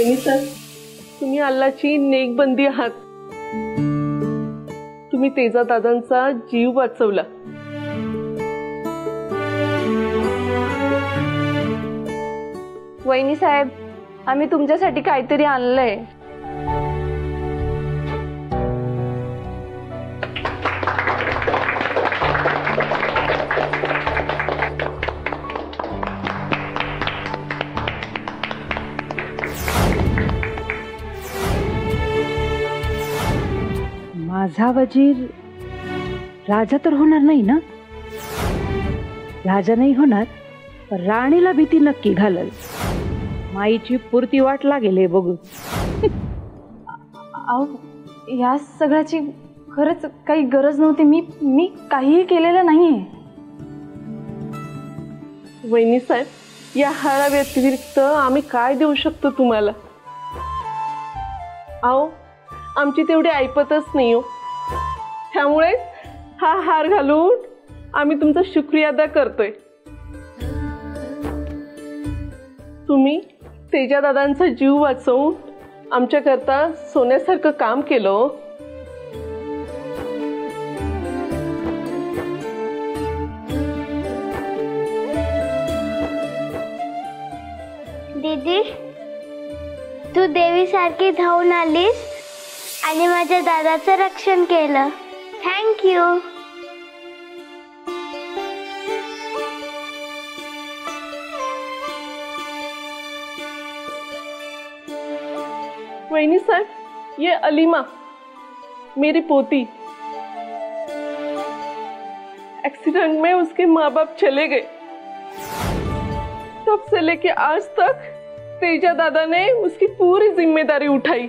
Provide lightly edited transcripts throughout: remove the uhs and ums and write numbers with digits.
वहिनी साहेब, तुम्ही अल्लाची नेकबंदी आहात. तुम्ही तेजा दादांचा जीव वाचवला. वहिनी साहेब, आम्ही तुमच्यासाठी काहीतरी आणलंय. माझा वजीर राजा तर होणार नाही ना? राजा नाही होणार, पण राणीला भीती नक्की घालल. माईची पुरती वाट लागेल हे बघू. अहो, या सगळ्याची खरंच काही गरज नव्हती. मी काहीही केलेलं नाहीये. वहिनी साहेब, या हारा व्यतिरिक्त आम्ही काय देऊ शकतो तुम्हाला? अहो, आमची तेवढी ऐपतच नाही हो. त्यामुळे हा हार घालून आम्ही तुमचा शुक्रिया अदा करतोय. तुम्ही तेजा दादांचा जीव वाचवून आमच्याकरता सोन्यासारखं काम केलं. दीदी, तू देवीसारखी धावून आलीस आणि माझ्या दादाचं रक्षण केलं. थँक्यू. वहिनी साहब, ये अलीमा मेरी पोती. एक्सीडेंट में उसके माँ बाप चले गए. तब से लेके आज तक तेजा दादा ने उसकी पूरी जिम्मेदारी उठाई.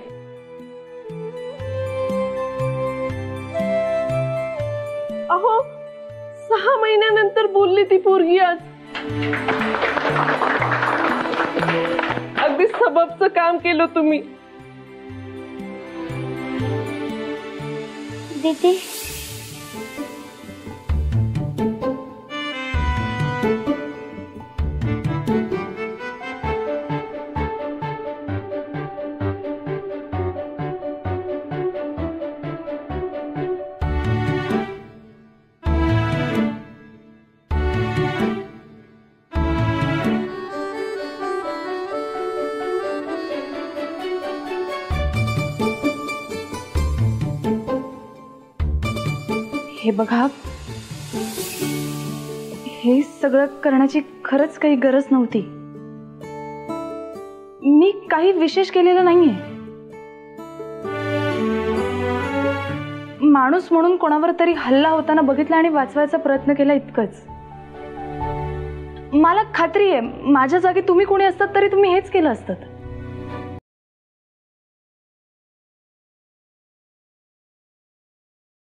अहो, 6 महिन्यानंतर बोलली ती पोरगी आज. अगदी सबबचं काम केलं तुम्ही. दीदी, हे बघा, हे सगळं करण्याची खरंच काही गरज नव्हती. मी काही विशेष केलेलं नाहीये. माणूस म्हणून कोणावर तरी हल्ला होताना बघितला आणि वाचवायचा प्रयत्न केला, इतकंच. मला खात्री आहे, माझ्या जागी तुम्ही कोणी असतात तरी तुम्ही हेच केलं असतं.